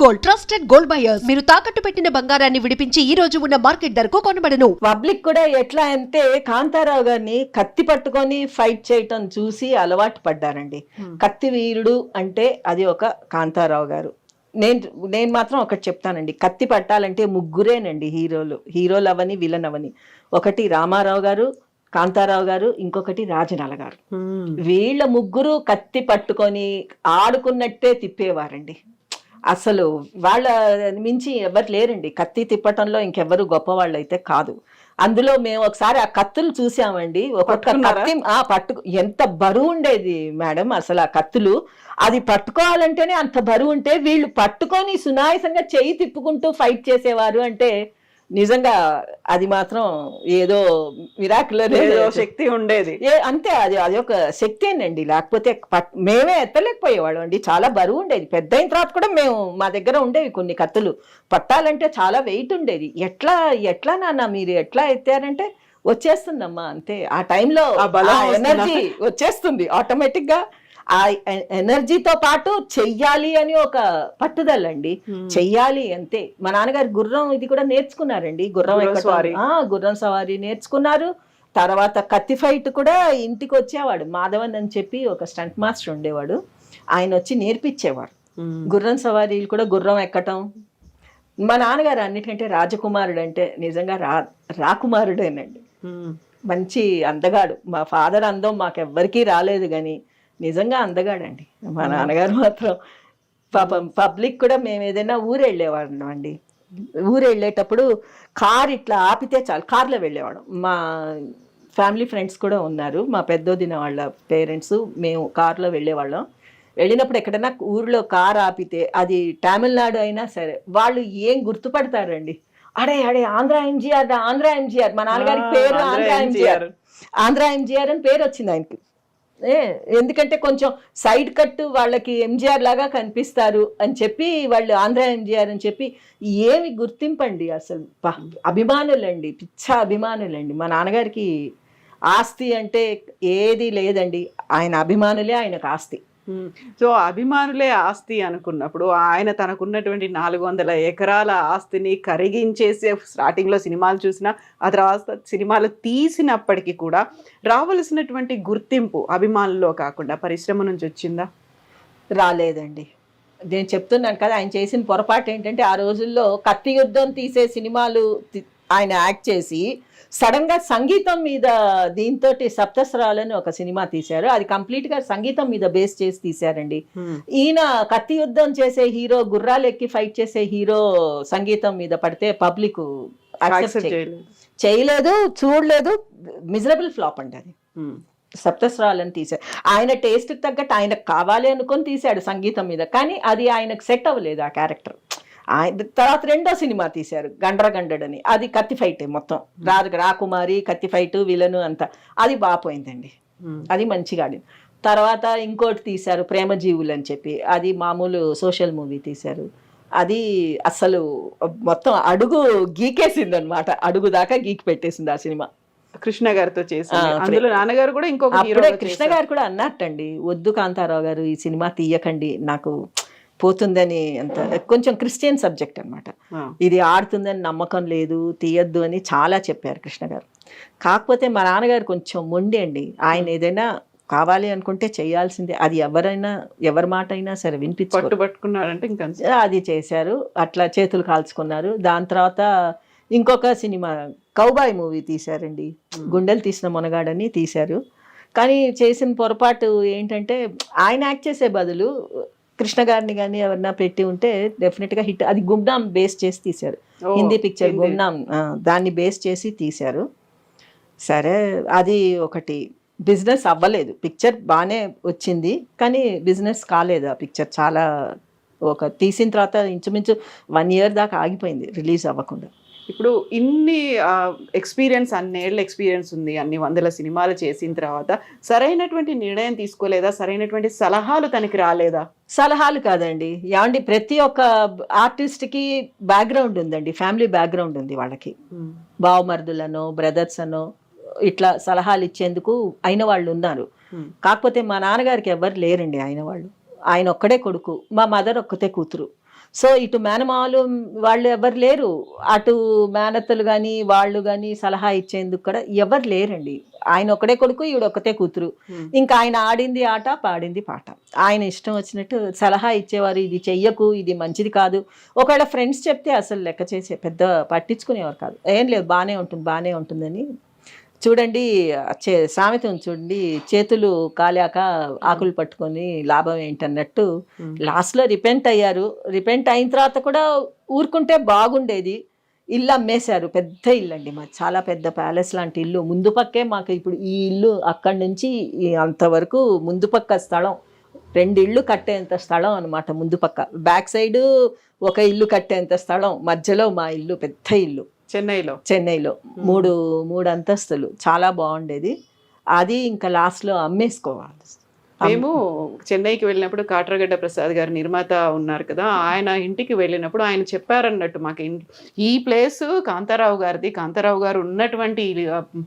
Gold, trusted gold buyers. మీరు తాకట్టు పెట్టిన బంగారాన్ని విడిపించి ఈ రోజు ఉన్న మార్కెట్ ధరకు కొనబడను. పబ్లిక్ కూడా ఎట్లా అంటే కాంతారావు గారిని కత్తి పట్టుకొని ఫైట్ చేయటం చూసి అలవాటు పడ్డారండి. కత్తి వీరుడు అంటే అది ఒక కాంతారావు గారు. నేను మాత్రం ఒకటి చెప్తానండి, కత్తి పట్టాలంటే ముగ్గురేనండి హీరోలు అవని విలన్ అవని. ఒకటి రామారావు గారు, కాంతారావు గారు, ఇంకొకటి రాజనాల గారు. వీళ్ళ ముగ్గురు కత్తి పట్టుకొని ఆడుకున్నట్టే తిప్పేవారండి. అసలు వాళ్ళ మించి ఎవరు లేరండి కత్తి తిప్పటంలో. ఇంకెవ్వరు గొప్పవాళ్ళు అయితే కాదు. అందులో మేము ఒకసారి ఆ కత్తులు చూసామండి. ఒక్కొక్క కత్తి పట్టుకు ఎంత బరువు ఉండేది మేడం అసలు ఆ కత్తులు. అది పట్టుకోవాలంటేనే అంత బరువు ఉంటే వీళ్ళు పట్టుకొని సునాయాసంగా చెయ్యి తిప్పుకుంటూ ఫైట్ చేసేవారు అంటే నిజంగా అది మాత్రం ఏదో మిరాకిల్ శక్తి ఉండేది. అంతే, అది ఒక శక్తేనండి. లేకపోతే మేమే ఎత్తలేకపోయేవాళ్ళం అండి. చాలా బరువు ఉండేది. పెద్ద అయిన తర్వాత కూడా మా దగ్గర ఉండేవి కొన్ని కత్తులు. పట్టాలంటే చాలా వెయిట్ ఉండేది. ఎట్లా నాన్న మీరు ఎట్లా ఎత్తారంటే వచ్చేస్తుందమ్మా అంతే. ఆ టైంలో ఎనర్జీ వచ్చేస్తుంది ఆటోమేటిక్ గా. ఆ ఎనర్జీతో పాటు చెయ్యాలి అని ఒక పట్టుదల అండి. చెయ్యాలి అంతే. మా నాన్నగారు గుర్రం ఇది కూడా నేర్చుకున్నారండి. గుర్రం సవారీ నేర్చుకున్నారు. తర్వాత కత్తి ఫైట్ కూడా ఇంటికి వచ్చేవాడు. మాధవన్ అని చెప్పి ఒక స్టంట్ మాస్టర్ ఉండేవాడు. ఆయన వచ్చి నేర్పించేవాడు. గుర్రం సవారీలు కూడా, గుర్రం ఎక్కటం. మా నాన్నగారు అన్నిటికంటే రాజకుమారుడు అంటే నిజంగా రాకుమారుడేనండి. మంచి అందగాడు. మా ఫాదర్ అందం మాకెవ్వరికీ రాలేదు కానీ నిజంగా అందగాడండి మా నాన్నగారు మాత్రం. పాపం పబ్లిక్ కూడా మేము ఏదైనా ఊరు వెళ్ళేవాళ్ళం అండి. ఊరు వెళ్ళేటప్పుడు కార్ ఇట్లా ఆపితే చాలు కార్లో వెళ్ళేవాళ్ళం. మా ఫ్యామిలీ ఫ్రెండ్స్ కూడా ఉన్నారు. మా పెద్దోదిన వాళ్ళ పేరెంట్స్, మేము కార్లో వెళ్ళేవాళ్ళం. వెళ్ళినప్పుడు ఎక్కడైనా ఊరిలో కార్ ఆపితే అది తమిళనాడు అయినా సరే వాళ్ళు ఏం గుర్తుపడతారండి. అడే ఆంధ్ర ఎంజీఆర్. మా నాన్నగారికి పేరు ఆంధ్ర ఎంజీఆర్ అని పేరు వచ్చింది ఆయనకి. ఎందుకంటే కొంచెం సైడ్ కట్ వాళ్ళకి ఎంజీఆర్ లాగా కనిపిస్తారు అని చెప్పి వాళ్ళు ఆంధ్ర ఎంజీఆర్ అని చెప్పి ఏమి గుర్తింపండి అసలు. అభిమానులండి, పిచ్చ అభిమానులండి. మా నాన్నగారికి ఆస్తి అంటే ఏది లేదండి. ఆయన అభిమానులే ఆయనకు ఆస్తి. సో అభిమానులే ఆస్తి అనుకున్నప్పుడు ఆయన తనకున్నటువంటి 400 ఎకరాల ఆస్తిని కరిగించేసే స్టార్టింగ్లో సినిమాలు చూసినా ఆ తర్వాత సినిమాలు తీసినప్పటికీ కూడా రావలసినటువంటి గుర్తింపు అభిమానుల్లో కాకుండా పరిశ్రమ నుంచి వచ్చిందా? రాలేదండి. నేను చెప్తున్నాను కదా, ఆయన చేసిన పొరపాటు ఏంటంటే ఆ రోజుల్లో కత్తి యుద్ధం తీసే సినిమాలు ఆయన యాక్ట్ చేసి సడన్ గా సంగీతం మీద దీంతో సప్తస్వరాలని ఒక సినిమా తీశారు. అది కంప్లీట్ గా సంగీతం మీద బేస్ చేసి తీశారండి. ఈయన కత్తి యుద్ధం చేసే హీరో, గుర్రాలు ఎక్కి ఫైట్ చేసే హీరో సంగీతం మీద పడితే పబ్లిక్ చేయలేదు, చూడలేదు. మిజరబుల్ ఫ్లాప్ అండి అది. సప్తస్వరాలని తీశారు. ఆయన టేస్ట్ తగ్గట్టు ఆయనకు కావాలి అనుకొని తీశాడు సంగీతం మీద, కానీ అది ఆయనకు సెట్ అవ్వలేదు ఆ క్యారెక్టర్. ఆయన తర్వాత రెండో సినిమా తీశారు గండ్రగండడని. అది కత్తి ఫైటే మొత్తం. రాకుమారి, కత్తి ఫైట్, విలను అంతా. అది బాపోయిందండి. అది మంచిగా ఆడింది. తర్వాత ఇంకోటి తీశారు ప్రేమజీవులు అని చెప్పి. అది మామూలు సోషల్ మూవీ తీశారు. అది అసలు మొత్తం అడుగు గీకేసింది అనమాట. అడుగు దాకా గీకి పెట్టేసింది ఆ సినిమా. కృష్ణ గారితో చేసింది. అందులో నాన్నగారు కూడా ఇంకొక కృష్ణ గారు కూడా అన్నట్టండి, వద్దు కాంతారావు గారు ఈ సినిమా తీయకండి, నాకు పోతుందని. అంత కొంచెం క్రిస్టియన్ సబ్జెక్ట్ అనమాట. ఇది ఆడుతుందని నమ్మకం లేదు, తీయద్దు అని చాలా చెప్పారు కృష్ణ గారు. కాకపోతే మా నాన్నగారు కొంచెం మొండి అండి. ఆయన ఏదైనా కావాలి అనుకుంటే చేయాల్సిందే. అది ఎవరి మాట అయినా సరే పట్టుకున్నారంటే ఇంకా అది చేశారు. అట్లా చేతులు కాల్చుకున్నారు. దాని తర్వాత ఇంకొక సినిమా కౌబాయ్ మూవీ తీశారండి. గుండెలు తీసిన మొనగాడని తీశారు. కానీ చేసిన పొరపాటు ఏంటంటే ఆయన యాక్ట్ చేసే బదులు కృష్ణ గారిని కానీ ఎవరన్నా పెట్టి ఉంటే డెఫినెట్గా హిట్. అది గుమ్నాం బేస్ చేసి తీశారు. హిందీ పిక్చర్ గుమ్నాం, దాన్ని బేస్ చేసి తీశారు. సరే, అది ఒకటి బిజినెస్ అవ్వలేదు. పిక్చర్ బాగానే వచ్చింది కానీ బిజినెస్ కాలేదు ఆ పిక్చర్. చాలా తీసిన తర్వాత ఇంచుమించు 1 year దాకా ఆగిపోయింది రిలీజ్ అవ్వకుండా. ఇప్పుడు ఇన్ని ఎక్స్పీరియన్స్, అన్నేళ్ళ ఎక్స్పీరియన్స్ ఉంది, అన్ని 100 సినిమాలు చేసిన తర్వాత సరైనటువంటి నిర్ణయం తీసుకోలేదా? సరైనటువంటి సలహాలు తనకి రాలేదా? సలహాలు కాదండి ఏమండి, ప్రతి ఒక్క ఆర్టిస్ట్కి బ్యాక్గ్రౌండ్ ఉందండి, ఫ్యామిలీ బ్యాక్గ్రౌండ్ ఉంది వాళ్ళకి. బావమరుదులనో బ్రదర్స్ అనో ఇట్లా సలహాలు ఇచ్చేందుకు అయిన వాళ్ళు ఉన్నారు. కాకపోతే మా నాన్నగారికి ఎవరు లేరండి అయిన వాళ్ళు. ఆయన ఒక్కడే కొడుకు, మా మదర్ ఒక్కతే కూతురు. సో ఇటు మేనమామలు వాళ్ళు ఎవరు లేరు, అటు మేనత్తలు కానీ వాళ్ళు కానీ సలహా ఇచ్చేందుకు కూడా ఎవరు లేరండి. ఆయన ఒకడే కొడుకు, ఈవిడ ఒకతే కూతురు. ఇంకా ఆయన ఆడింది ఆట, పాడింది పాట. ఆయన ఇష్టం వచ్చినట్టు సలహా ఇచ్చేవారు, ఇది చెయ్యకు, ఇది మంచిది కాదు. ఒకవేళ ఫ్రెండ్స్ చెప్తే అసలు లెక్క చేసే పెద్ద పట్టించుకునేవారు కాదు. ఏం లేదు, బాగానే ఉంటుందని. చూడండి సామెత ఉంది చూడండి, చేతులు కాలాక ఆకులు పట్టుకొని లాభం ఏంటన్నట్టు లాస్ట్లో రిపెంట్ అయ్యారు. రిపెంట్ అయిన తర్వాత కూడా ఊరుకుంటే బాగుండేది. ఇల్లు అమ్మేశారు, పెద్ద ఇల్లు అండి మాది, చాలా పెద్ద ప్యాలెస్ లాంటి ఇల్లు. ముందు పక్కే మాకు ఇప్పుడు ఈ ఇల్లు అక్కడి నుంచి అంతవరకు ముందు పక్క స్థలం 2 ఇళ్ళు కట్టేంత స్థలం అనమాట. ముందు పక్క బ్యాక్ సైడ్ ఒక ఇల్లు కట్టేంత స్థలం, మధ్యలో మా ఇల్లు, పెద్ద ఇల్లు చెన్నైలో 3 అంతస్తులు, చాలా బాగుండేది. అది ఇంకా లాస్ట్లో అమ్మేసుకోవాలి. మేము చెన్నైకి వెళ్ళినప్పుడు కాట్రగడ్డ ప్రసాద్ గారు నిర్మాత ఉన్నారు కదా, ఆయన ఇంటికి వెళ్ళినప్పుడు ఆయన చెప్పారన్నట్టు మాకు, ఈ ప్లేస్ కాంతారావు గారిది, కాంతారావు గారు ఉన్నటువంటి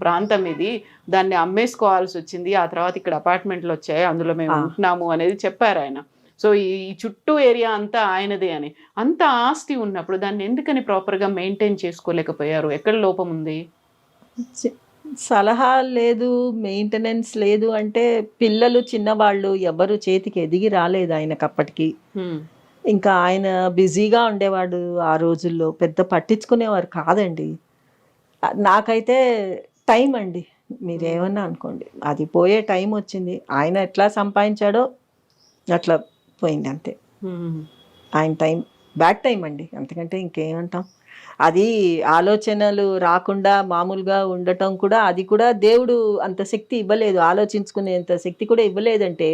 ప్రాంతం ఇది, దాన్ని అమ్మేసుకోవాల్సి వచ్చింది, ఆ తర్వాత ఇక్కడ అపార్ట్మెంట్లు వచ్చాయి, అందులో మేము ఉంటున్నాము అనేది చెప్పారు ఆయన. సో ఈ చుట్టూ ఏరియా అంతా ఆయనదే అని. అంత ఆస్తి ఉన్నప్పుడు దాన్ని ఎందుకని ప్రాపర్గా మెయింటైన్ చేసుకోలేకపోయారు? ఎక్కడ లోపం ఉంది? సలహా లేదు, మెయింటెనెన్స్ లేదు. అంటే పిల్లలు చిన్నవాళ్ళు ఎవరు చేతికి ఎదిగి రాలేదు ఆయనకు అప్పటికి. ఇంకా ఆయన బిజీగా ఉండేవాడు ఆ రోజుల్లో, పెద్ద పట్టించుకునేవారు కాదండి. నాకైతే టైం అండి, మీరేమన్నా అనుకోండి, అది పోయే టైం వచ్చింది. ఆయన ఎట్లా సంపాదించాడో అట్లా పోయింది అంతే. ఆయన టైం బ్యాడ్ టైం అండి, అంతకంటే ఇంకేమంటాం. అది ఆలోచనలు రాకుండా మామూలుగా ఉండటం కూడా, అది కూడా దేవుడు అంత శక్తి ఇవ్వలేదు, ఆలోచించుకునేంత శక్తి కూడా ఇవ్వలేదంటే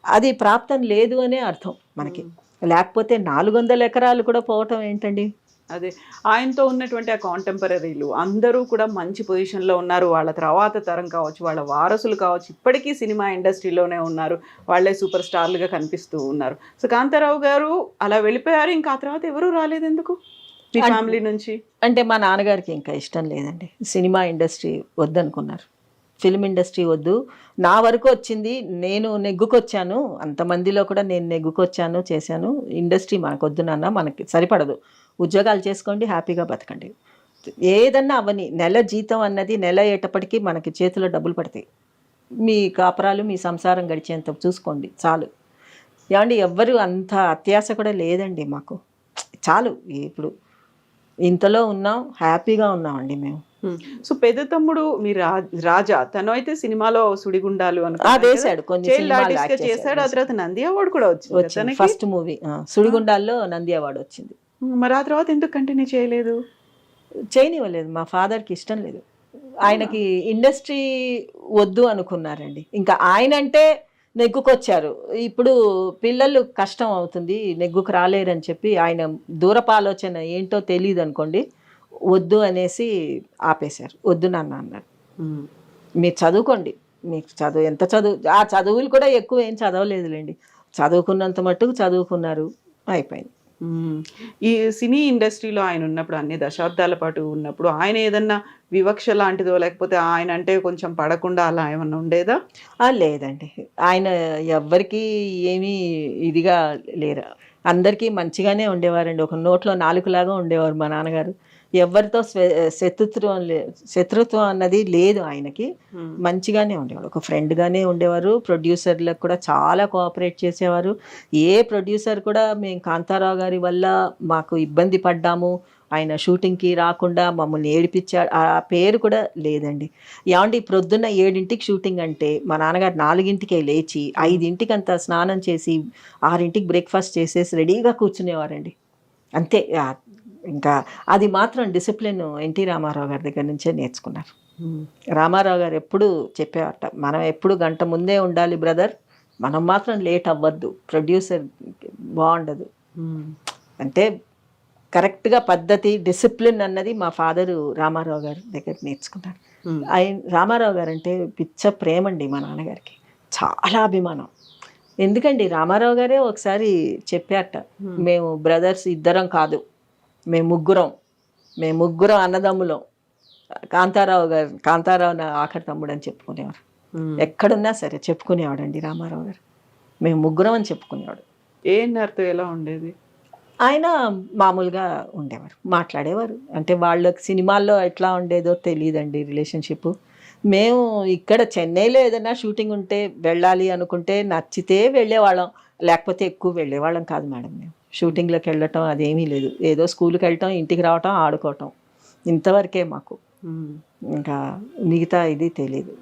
అది ప్రాప్తం లేదు అనే అర్థం మనకి. లేకపోతే 400 ఎకరాలు కూడా పోవటం ఏంటండి. అదే ఆయనతో ఉన్నటువంటి ఆ కాంటెంపరీలు అందరూ కూడా మంచి పొజిషన్లో ఉన్నారు. వాళ్ళ తర్వాత తరం కావచ్చు, వాళ్ళ వారసులు కావచ్చు, ఇప్పటికీ సినిమా ఇండస్ట్రీలోనే ఉన్నారు, వాళ్ళే సూపర్ స్టార్లుగా కనిపిస్తూ ఉన్నారు. సో కాంతారావు గారు అలా వెళ్ళిపోయారు, ఇంకా ఆ తర్వాత ఎవరూ రాలేదు ఎందుకు మీ ఫ్యామిలీ నుంచి? అంటే మా నాన్నగారికి ఇంకా ఇష్టం లేదండి, సినిమా ఇండస్ట్రీ వద్దనుకున్నారు. ఫిల్మ్ ఇండస్ట్రీ వద్దు, నా వరకు వచ్చింది, నేను నెగ్గుకొచ్చాను, అంతమందిలో కూడా నేను నెగ్గుకొచ్చాను, చేశాను, ఇండస్ట్రీ మనకు వద్దు నాన్న, మనకి సరిపడదు, ఉద్యోగాలు చేసుకోండి, హ్యాపీగా బతకండి, ఏదన్నా అవని. నెల జీతం అన్నది నెల అయ్యేటప్పటికీ మనకి చేతిలో డబ్బులు పడతాయి, మీ కాపురాలు మీ సంసారం గడిచేంత చూసుకోండి చాలు. ఏమండి ఎవ్వరు అంత అత్యాశ కూడా లేదండి మాకు, చాలు. ఇప్పుడు ఇంతలో ఉన్నాం, హ్యాపీగా ఉన్నామండి మేము. సో పెద్ద తమ్ముడు మీ రాజా, తను అయితే సినిమాలో సుడిగుండాలు వేసాడు, కొన్ని చేశాడు, ఆ తర్వాత నంది అవార్డు కూడా వచ్చింది. ఫస్ట్ మూవీ సుడిగుండాల్లో నంది అవార్డు వచ్చింది. మరి ఆ తర్వాత ఎందుకు కంటిన్యూ చేయలేదు? చేయనివ్వలేదు, మా ఫాదర్కి ఇష్టం లేదు. ఆయనకి ఇండస్ట్రీ వద్దు అనుకున్నారండి. ఇంకా ఆయన అంటే నెగ్గుకొచ్చారు, ఇప్పుడు పిల్లలు కష్టం అవుతుంది, నెగ్గుకు రాలేరని చెప్పి ఆయన దూరపు ఆలోచన ఏంటో తెలియదు అనుకోండి, వద్దు అనేసి ఆపేశారు. వద్దు నాన్న అన్నారు, మీరు చదువుకోండి, మీకు చదువు ఎంత చదువు, ఆ చదువులు కూడా ఎక్కువ ఏం చదవలేదులేండి, చదువుకున్నంత మట్టుకు చదువుకున్నారు, అయిపోయింది. ఈ సినీ ఇండస్ట్రీలో ఆయన ఉన్నప్పుడు, అన్ని దశాబ్దాల పాటు ఉన్నప్పుడు, ఆయన ఏదన్నా వివక్ష లాంటిదో లేకపోతే ఆయన అంటే కొంచెం పడకుండా అలా ఏమన్నా ఉండేదా? లేదండి, ఆయన ఎవ్వరికి ఏమీ ఇదిగా లేరు, అందరికీ మంచిగానే ఉండేవారండి. ఒక నోట్లో నాలుగులాగా ఉండేవారు మా నాన్నగారు. ఎవరితో శత్రుత్వం అన్నది లేదు ఆయనకి, మంచిగానే ఉండేవారు, ఒక ఫ్రెండ్గానే ఉండేవారు. ప్రొడ్యూసర్లకు కూడా చాలా కోఆపరేట్ చేసేవారు. ఏ ప్రొడ్యూసర్ కూడా మేము కాంతారావు గారి వల్ల మాకు ఇబ్బంది పడ్డాము, ఆయన షూటింగ్కి రాకుండా మమ్మల్ని ఏడిపించాడు, ఆ పేరు కూడా లేదండి. ఏమంటే ప్రొద్దున్న 7ంటికి షూటింగ్ అంటే మా నాన్నగారు 4ంటికే లేచి 5ంటికి అంతా స్నానం చేసి 6ంటికి బ్రేక్ఫాస్ట్ చేసేసి రెడీగా కూర్చునేవారండి, అంతే. ఇంకా అది మాత్రం డిసిప్లిన్ ఎన్టీ రామారావు గారి దగ్గర నుంచే నేర్చుకున్నారు. రామారావు గారు ఎప్పుడు చెప్పేవారట, మనం ఎప్పుడు గంట ముందే ఉండాలి బ్రదర్, మనం మాత్రం లేట్ అవ్వద్దు, ప్రొడ్యూసర్ బాగుండదు అంటే. కరెక్ట్గా పద్ధతి, డిసిప్లిన్ అన్నది మా ఫాదరు రామారావు గారి దగ్గర నేర్చుకున్నారు. ఆయన రామారావు గారు అంటే పిచ్చ ప్రేమ అండి మా నాన్నగారికి, చాలా అభిమానం. ఎందుకండి రామారావు గారే ఒకసారి చెప్పారట, మేము బ్రదర్స్ ఇద్దరం కాదు, మేము ముగ్గురం అన్నదమ్ములం, కాంతారావు నా ఆఖరి తమ్ముడు అని చెప్పుకునేవారు. ఎక్కడున్నా సరే చెప్పుకునేవాడండి రామారావు గారు, మేము ముగ్గురం అని చెప్పుకునేవాడు. ఏఎన్ఆర్తో ఎలా ఉండేది? ఆయన మామూలుగా ఉండేవారు, మాట్లాడేవారు. అంటే వాళ్ళకి సినిమాల్లో ఎట్లా ఉండేదో తెలియదండి రిలేషన్షిప్. మేము ఇక్కడ చెన్నైలో ఏదైనా షూటింగ్ ఉంటే వెళ్ళాలి అనుకుంటే నచ్చితే వెళ్ళేవాళ్ళం, లేకపోతే ఎక్కువ వెళ్ళేవాళ్ళం కాదు మేడం. మేము షూటింగ్లోకి వెళ్ళటం అదేమీ లేదు. ఏదో స్కూల్కి వెళ్ళటం, ఇంటికి రావటం, ఆడుకోవటం, ఇంతవరకే మాకు. ఇంకా మిగతా ఇది తెలీదు.